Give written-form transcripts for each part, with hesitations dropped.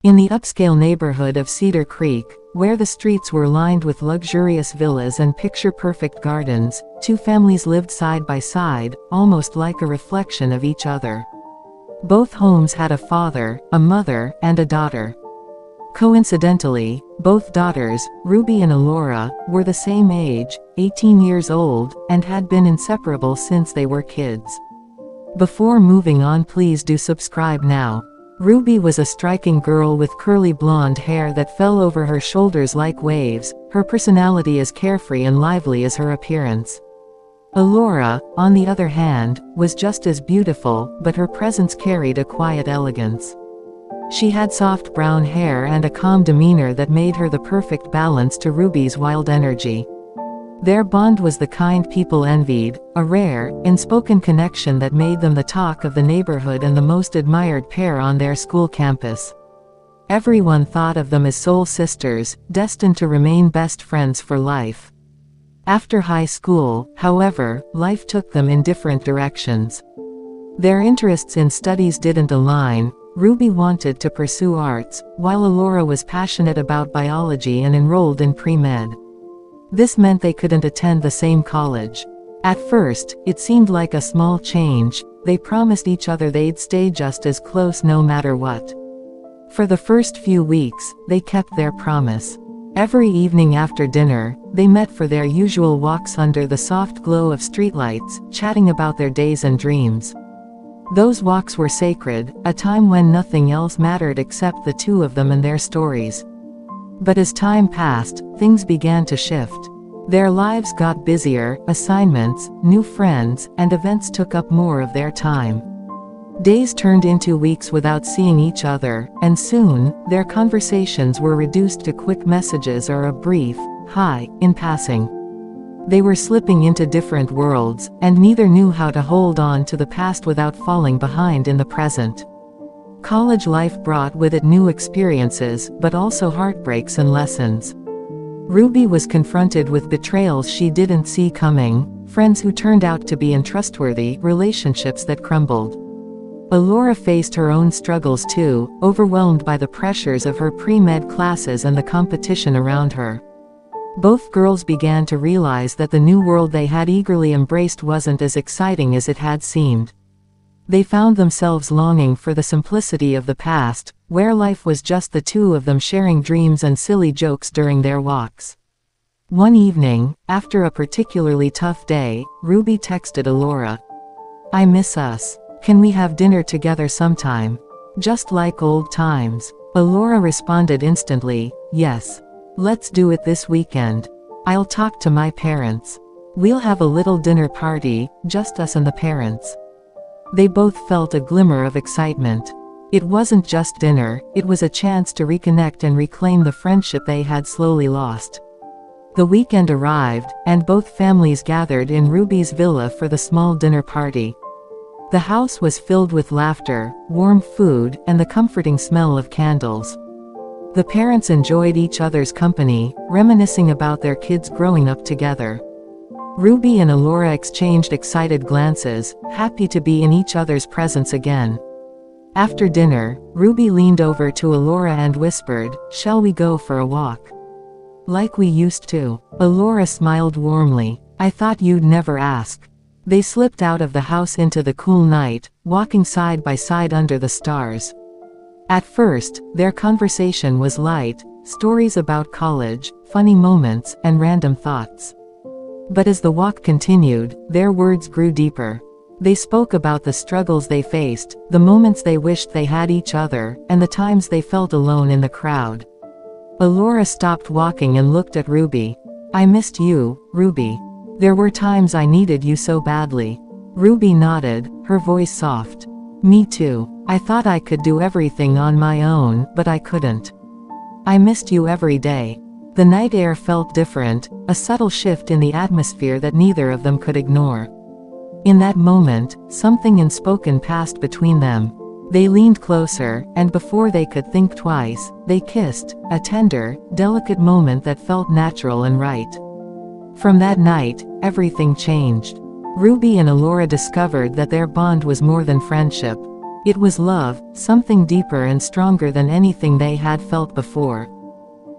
In the upscale neighborhood of Cedar Creek, where the streets were lined with luxurious villas and picture-perfect gardens, two families lived side by side, almost like a reflection of each other. Both homes had a father, a mother, and a daughter. Coincidentally, both daughters, Ruby and Alora, were the same age, 18 years old, and had been inseparable since they were kids. Before moving on, please do subscribe now. Ruby was a striking girl with curly blonde hair that fell over her shoulders like waves, her personality as carefree and lively as her appearance. Alora, on the other hand, was just as beautiful, but her presence carried a quiet elegance. She had soft brown hair and a calm demeanor that made her the perfect balance to Ruby's wild energy. Their bond was the kind people envied, a rare, unspoken connection that made them the talk of the neighborhood and the most admired pair on their school campus. Everyone thought of them as soul sisters, destined to remain best friends for life. After high school, however, life took them in different directions. Their interests in studies didn't align. Ruby wanted to pursue arts, while Alora was passionate about biology and enrolled in pre-med. This meant they couldn't attend the same college. At first, it seemed like a small change. They promised each other they'd stay just as close no matter what. For the first few weeks, they kept their promise. Every evening after dinner, they met for their usual walks under the soft glow of streetlights, chatting about their days and dreams. Those walks were sacred, a time when nothing else mattered except the two of them and their stories. But as time passed, things began to shift. Their lives got busier, assignments, new friends, and events took up more of their time. Days turned into weeks without seeing each other, and soon, their conversations were reduced to quick messages or a brief, "Hi," in passing. They were slipping into different worlds, and neither knew how to hold on to the past without falling behind in the present. College life brought with it new experiences, but also heartbreaks and lessons. Ruby was confronted with betrayals she didn't see coming, friends who turned out to be untrustworthy, relationships that crumbled. Alora faced her own struggles too, overwhelmed by the pressures of her pre-med classes and the competition around her. Both girls began to realize that the new world they had eagerly embraced wasn't as exciting as it had seemed. They found themselves longing for the simplicity of the past, where life was just the two of them sharing dreams and silly jokes during their walks. One evening, after a particularly tough day, Ruby texted Alora, "I miss us. Can we have dinner together sometime? Just like old times." Alora responded instantly, "Yes. Let's do it this weekend. I'll talk to my parents. We'll have a little dinner party, just us and the parents." They both felt a glimmer of excitement. It wasn't just dinner, it was a chance to reconnect and reclaim the friendship they had slowly lost. The weekend arrived, and both families gathered in Ruby's villa for the small dinner party. The house was filled with laughter, warm food, and the comforting smell of candles. The parents enjoyed each other's company, reminiscing about their kids growing up together. Ruby and Alora exchanged excited glances, happy to be in each other's presence again. After dinner, Ruby leaned over to Alora and whispered, "Shall we go for a walk? Like we used to?" Alora smiled warmly. "I thought you'd never ask." They slipped out of the house into the cool night, walking side by side under the stars. At first, their conversation was light, stories about college, funny moments, and random thoughts. But as the walk continued, their words grew deeper. They spoke about the struggles they faced, the moments they wished they had each other, and the times they felt alone in the crowd. Alora stopped walking and looked at Ruby. "I missed you, Ruby. There were times I needed you so badly." Ruby nodded, her voice soft. "Me too. I thought I could do everything on my own, but I couldn't. I missed you every day." The night air felt different, a subtle shift in the atmosphere that neither of them could ignore. In that moment, something unspoken passed between them. They leaned closer, and before they could think twice, they kissed, a tender, delicate moment that felt natural and right. From that night, everything changed. Ruby and Alora discovered that their bond was more than friendship. It was love, something deeper and stronger than anything they had felt before.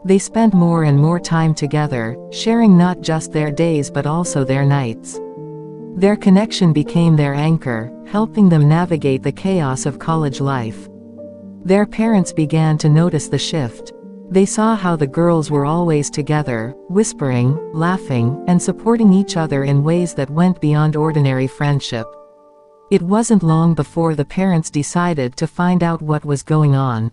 They spent more and more time together, sharing not just their days but also their nights. Their connection became their anchor, helping them navigate the chaos of college life. Their parents began to notice the shift. They saw how the girls were always together, whispering, laughing, and supporting each other in ways that went beyond ordinary friendship. It wasn't long before the parents decided to find out what was going on.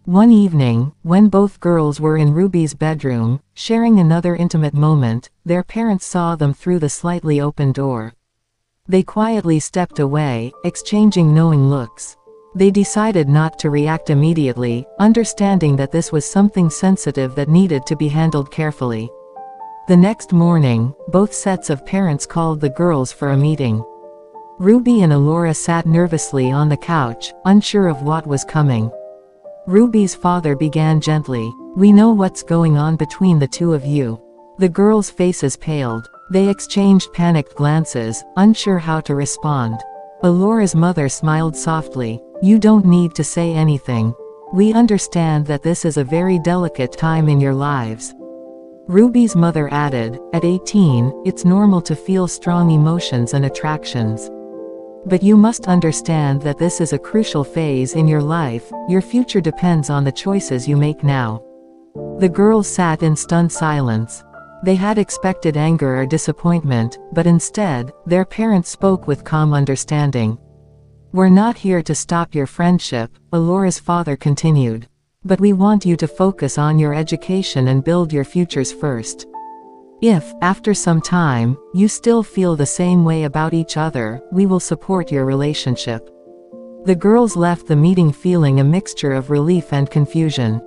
One evening, when both girls were in Ruby's bedroom, sharing another intimate moment, their parents saw them through the slightly open door. They quietly stepped away, exchanging knowing looks. They decided not to react immediately, understanding that this was something sensitive that needed to be handled carefully. The next morning, both sets of parents called the girls for a meeting. Ruby and Alora sat nervously on the couch, unsure of what was coming. Ruby's father began gently, "We know what's going on between the two of you." The girls' faces paled. They exchanged panicked glances, unsure how to respond. Alora's mother smiled softly, "You don't need to say anything. We understand that this is a very delicate time in your lives." Ruby's mother added, "At 18, it's normal to feel strong emotions and attractions. But you must understand that this is a crucial phase in your life, your future depends on the choices you make now." The girls sat in stunned silence. They had expected anger or disappointment, but instead, their parents spoke with calm understanding. "We're not here to stop your friendship," Alora's father continued. "But we want you to focus on your education and build your futures first. If, after some time, you still feel the same way about each other, we will support your relationship." The girls left the meeting feeling a mixture of relief and confusion.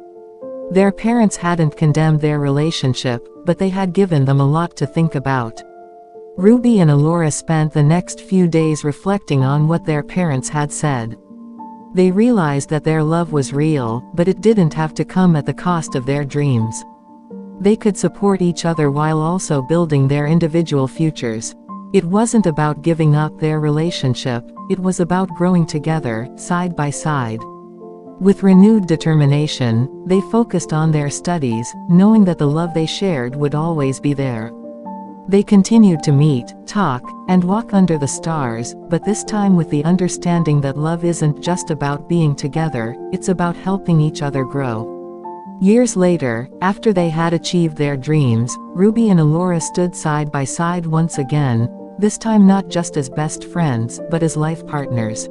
Their parents hadn't condemned their relationship, but they had given them a lot to think about. Ruby and Alora spent the next few days reflecting on what their parents had said. They realized that their love was real, but it didn't have to come at the cost of their dreams. They could support each other while also building their individual futures. It wasn't about giving up their relationship, it was about growing together, side by side. With renewed determination, they focused on their studies, knowing that the love they shared would always be there. They continued to meet, talk, and walk under the stars, but this time with the understanding that love isn't just about being together, it's about helping each other grow. Years later, after they had achieved their dreams, Ruby and Alora stood side by side once again, this time not just as best friends, but as life partners.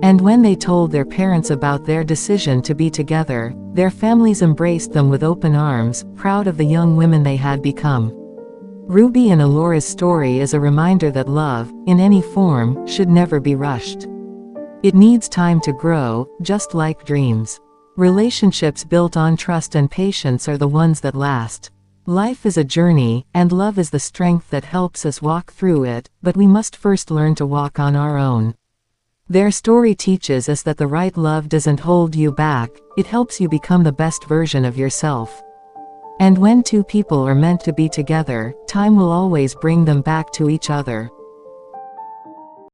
And when they told their parents about their decision to be together, their families embraced them with open arms, proud of the young women they had become. Ruby and Alora's story is a reminder that love, in any form, should never be rushed. It needs time to grow, just like dreams. Relationships built on trust and patience are the ones that last. Life is a journey, and love is the strength that helps us walk through it, but we must first learn to walk on our own. Their story teaches us that the right love doesn't hold you back, it helps you become the best version of yourself. And when two people are meant to be together, time will always bring them back to each other.